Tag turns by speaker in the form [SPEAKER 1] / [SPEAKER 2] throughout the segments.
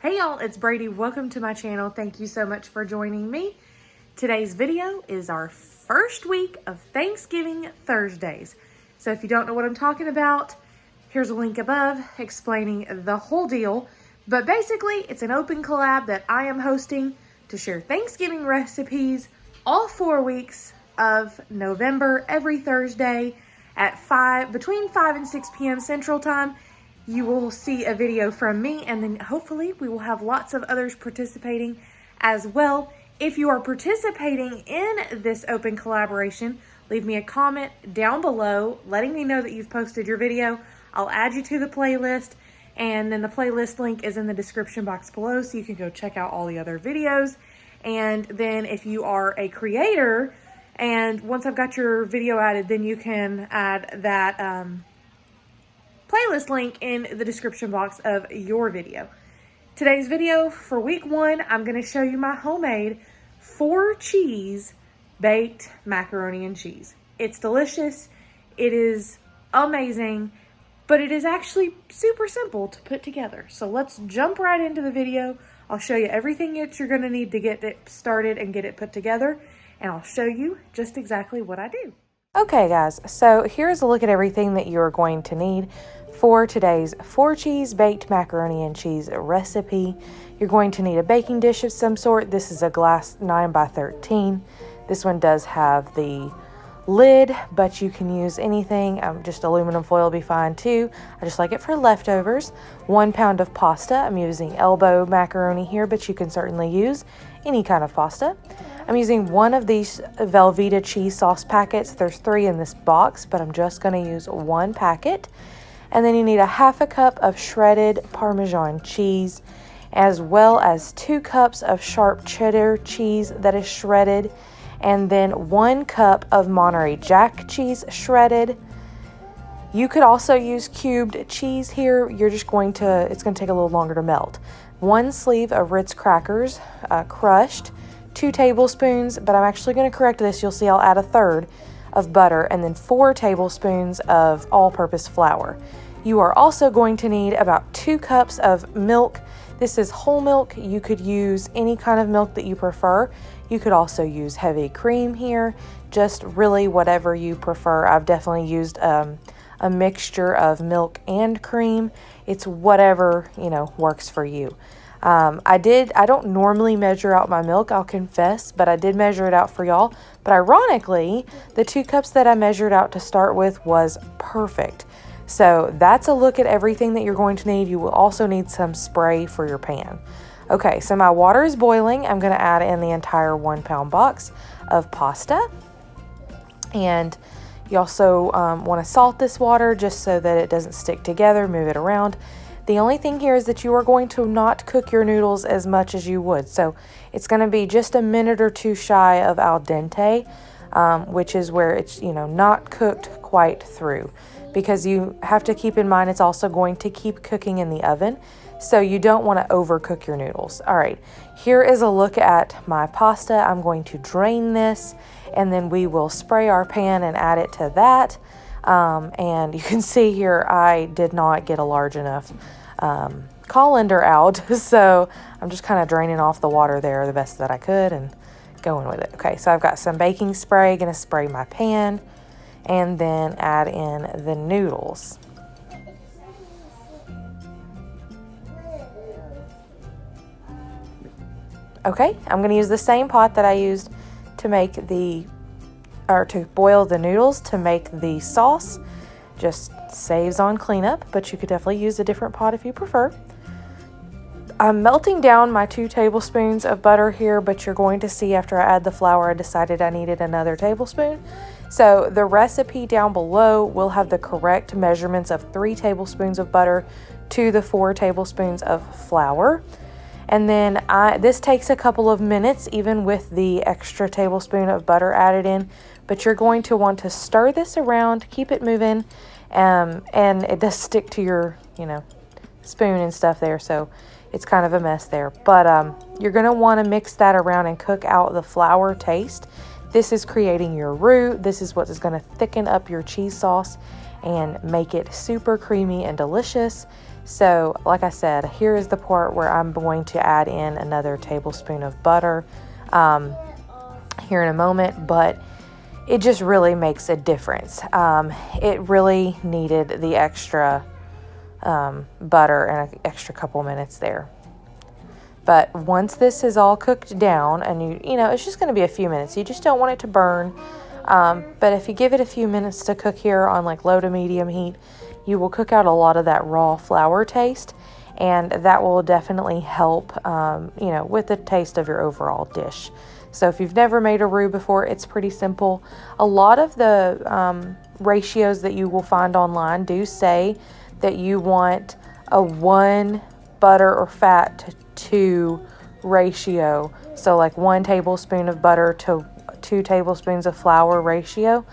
[SPEAKER 1] Hey y'all, it's Brady. Welcome to my channel. Thank you so much for joining me. Today's video is our first week of Thanksgiving Thursdays. So if you don't know what I'm talking about, here's a link above explaining the whole deal. But basically, it's an open collab that I am hosting to share Thanksgiving recipes all 4 weeks of November, every Thursday at between 5 and 6 p.m. Central Time. You will see a video from me, and then hopefully we will have lots of others participating as well. If you are participating in this open collaboration, leave me a comment down below letting me know that you've posted your video. I'll add you to the playlist, and then the playlist link is in the description box below, so you can go check out all the other videos. And then if you are a creator, and once I've got your video added, then you can add that playlist link in the description box of your video. Today's video for week 1, I'm going to show you my homemade 4-cheese baked macaroni and cheese. It's delicious. It is amazing, but it is actually super simple to put together. So let's jump right into the video. I'll show you everything that you're going to need to get it started and get it put together, and I'll show you just exactly what I do. Okay guys, so here's a look at everything that you're going to need for today's 4-cheese baked macaroni and cheese recipe. You're going to need a baking dish of some sort. This is a glass 9x13. This one does have the lid, but you can use anything. Just aluminum foil will be fine too. I just like it for leftovers. 1 pound of pasta. I'm using Elbow Macaroni here, but you can certainly use any kind of pasta. I'm using 1 of these Velveeta Cheese Sauce packets. There's 3 in this box, but I'm just going to use 1 packet. And then you need a 1/2 cup of shredded Parmesan cheese, as well as 2 cups of sharp cheddar cheese that is shredded, and then 1 cup of Monterey Jack cheese shredded. You could also use cubed cheese here. It's going to take a little longer to melt. 1 sleeve of Ritz Crackers, crushed, 2 tablespoons, but I'm actually going to correct this. You'll see I'll add 1/3 of butter, and then 4 tablespoons of all-purpose flour. You are also going to need about 2 cups of milk. This is whole milk. You could use any kind of milk that you prefer. You could also use heavy cream here, just really whatever you prefer. I've definitely used a mixture of milk and cream. It's whatever, works for you. I don't normally measure out my milk, I'll confess, but I did measure it out for y'all. But ironically, the 2 cups that I measured out to start with was perfect. So that's a look at everything that you're going to need. You will also need some spray for your pan. Okay, so my water is boiling. I'm going to add in the entire 1 pound box of pasta. And you also want to salt this water just so that it doesn't stick together. Move it around. The only thing here is that you are going to not cook your noodles as much as you would. So it's going to be just a minute or 2 shy of al dente, which is where it's, not cooked quite through. Because you have to keep in mind it's also going to keep cooking in the oven. So you don't want to overcook your noodles. All right, here is a look at my pasta. I'm going to drain this, and then we will spray our pan and add it to that. And you can see here I did not get a large enough colander out, so I'm just kind of draining off the water there the best that I could and going with it. Okay, so I've got some baking spray, gonna spray my pan, and then add in the noodles. Okay, I'm gonna use the same pot that I used to make to boil the noodles to make the sauce. Just saves on cleanup, but you could definitely use a different pot if you prefer. I'm melting down my 2 tablespoons of butter here, but you're going to see after I add the flour, I decided I needed another tablespoon. So the recipe down below will have the correct measurements of 3 tablespoons of butter to the 4 tablespoons of flour. And then this takes a couple of minutes, even with the extra tablespoon of butter added in. But you're going to want to stir this around, keep it moving, and it does stick to your, spoon and stuff there. So it's kind of a mess there. But you're going to want to mix that around and cook out the flour taste. This is creating your roux. This is what is going to thicken up your cheese sauce and make it super creamy and delicious. So like I said, here is the part where I'm going to add in another tablespoon of butter here in a moment, but it just really makes a difference. It really needed the extra butter and an extra couple minutes there. But once this is all cooked down, and you know, it's just going to be a few minutes. You just don't want it to burn. But if you give it a few minutes to cook here on like low to medium heat, you will cook out a lot of that raw flour taste, and that will definitely help, you know, with the taste of your overall dish. So if you've never made a roux before, it's pretty simple. A lot of the ratios that you will find online do say that you want a 1 butter or fat to 2 ratio. So like 1 tablespoon of butter to 2 tablespoons of flour ratio.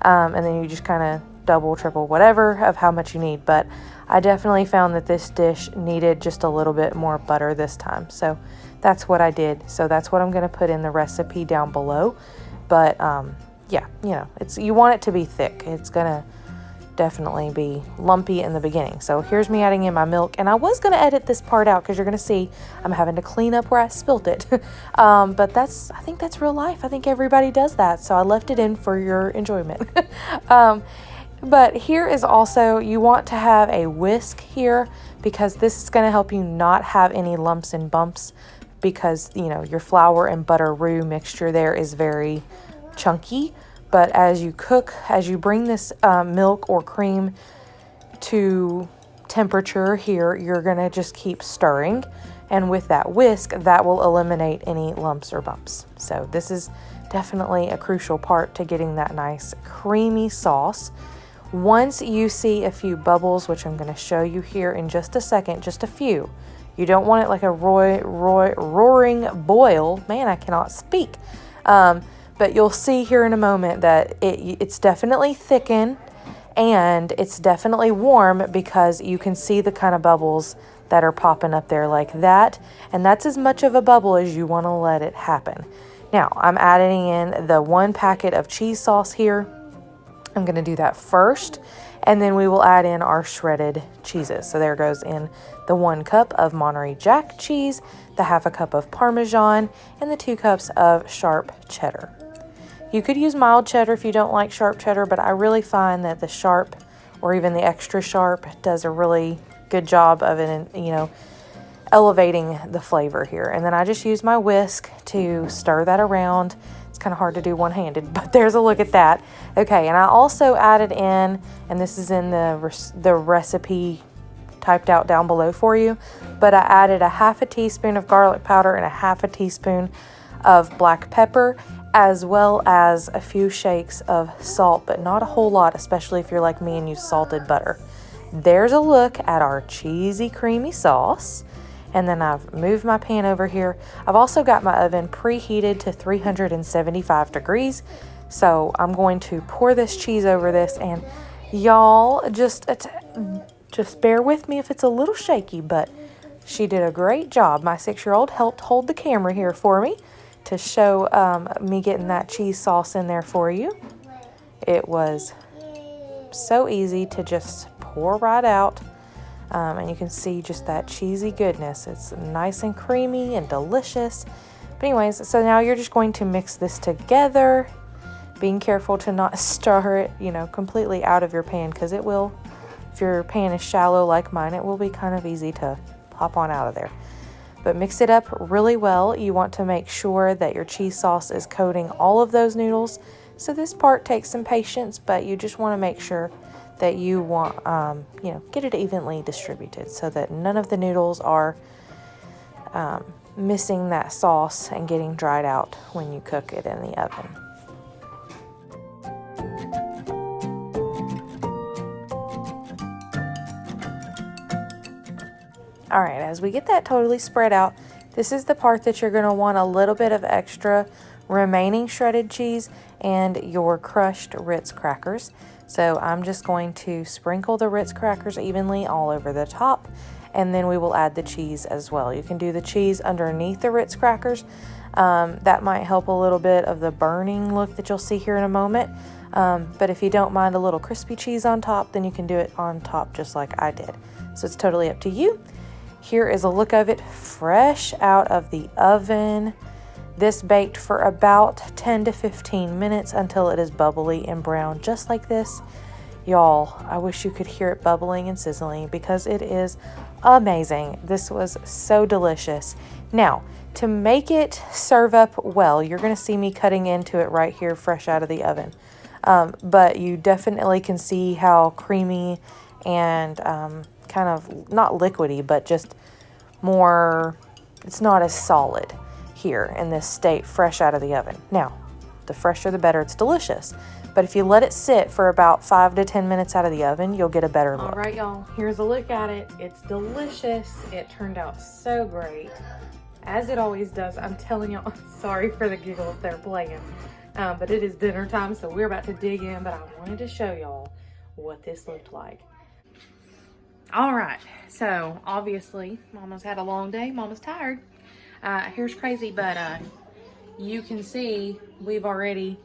[SPEAKER 1] And then you just kind of double, triple, whatever of how much you need. But I definitely found that this dish needed just a little bit more butter this time. So that's what I did. So that's what I'm going to put in the recipe down below. But yeah, you know, you want it to be thick. It's going to definitely be lumpy in the beginning. So here's me adding in my milk, and I was going to edit this part out because you're going to see I'm having to clean up where I spilt it. But I think that's real life. I think everybody does that. So I left it in for your enjoyment. But here is also, you want to have a whisk here because this is going to help you not have any lumps and bumps, because, you know, your flour and butter roux mixture there is very chunky. But as you cook, as you bring this milk or cream to temperature here, you're going to just keep stirring. And with that whisk, that will eliminate any lumps or bumps. So this is definitely a crucial part to getting that nice creamy sauce. Once you see a few bubbles, which I'm going to show you here in just a second, just a few. You don't want it like a roaring boil. Man, I cannot speak. But you'll see here in a moment that it's definitely thickened and it's definitely warm, because you can see the kind of bubbles that are popping up there like that. And that's as much of a bubble as you want to let it happen. Now, I'm adding in the 1 packet of cheese sauce here. I'm going to do that first, and then we will add in our shredded cheeses. So there goes in the 1 cup of Monterey Jack cheese, the 1/2 cup of Parmesan, and the 2 cups of sharp cheddar. You could use mild cheddar if you don't like sharp cheddar, but I really find that the sharp or even the extra sharp does a really good job of it, you know, elevating the flavor here. And then I just use my whisk to stir that around. It's kind of hard to do one-handed, but there's a look at that. Okay, and I also added in, and this is in the recipe typed out down below for you, but I added a 1/2 teaspoon of garlic powder and a 1/2 teaspoon of black pepper, as well as a few shakes of salt, but not a whole lot, especially if you're like me and use salted butter. There's a look at our cheesy creamy sauce. And then I've moved my pan over here. I've also got my oven preheated to 375 degrees. So I'm going to pour this cheese over this, and y'all just bear with me if it's a little shaky, but she did a great job. My 6-year-old helped hold the camera here for me to show me getting that cheese sauce in there for you. It was so easy to just pour right out. And you can see just that cheesy goodness. It's nice and creamy and delicious. But anyways, so now you're just going to mix this together, being careful to not stir it, you know, completely out of your pan, because it will, if your pan is shallow like mine, it will be kind of easy to pop on out of there. But mix it up really well. You want to make sure that your cheese sauce is coating all of those noodles. So this part takes some patience, but you just want to make sure that you want, you know, get it evenly distributed so that none of the noodles are missing that sauce and getting dried out when you cook it in the oven. All right, as we get that totally spread out, this is the part that you're going to want a little bit of extra remaining shredded cheese and your crushed Ritz Crackers. So I'm just going to sprinkle the Ritz Crackers evenly all over the top, and then we will add the cheese as well. You can do the cheese underneath the Ritz Crackers. That might help a little bit of the burning look that you'll see here in a moment. But if you don't mind a little crispy cheese on top, then you can do it on top just like I did. So it's totally up to you. Here is a look of it fresh out of the oven. This baked for about 10 to 15 minutes until it is bubbly and brown, just like this. Y'all, I wish you could hear it bubbling and sizzling because it is amazing. This was so delicious. Now, to make it serve up well, you're going to see me cutting into it right here fresh out of the oven. But you definitely can see how creamy and kind of not liquidy, but just more, it's not as solid here in this state fresh out of the oven. Now, the fresher the better. It's delicious. But if you let it sit for about 5 to 10 minutes out of the oven, you'll get a better look. All right, y'all, here's a look at it. It's delicious. It turned out so great, as it always does. I'm telling y'all, sorry for the giggles they're playing. But it is dinner time, so we're about to dig in, but I wanted to show y'all what this looked like. All right, so obviously, Mama's had a long day. Mama's tired. Here's crazy, but you can see we've already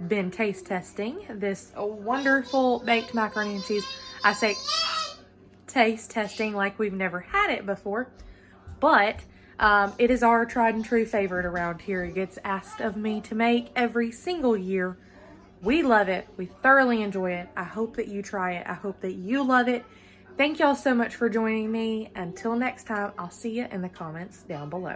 [SPEAKER 1] been taste testing this wonderful baked macaroni and cheese. I say taste testing like we've never had it before, but it is our tried and true favorite around here. It gets asked of me to make every single year. We love it. We thoroughly enjoy it. I hope that you try it. I hope that you love it. Thank y'all so much for joining me. Until next time, I'll see you in the comments down below.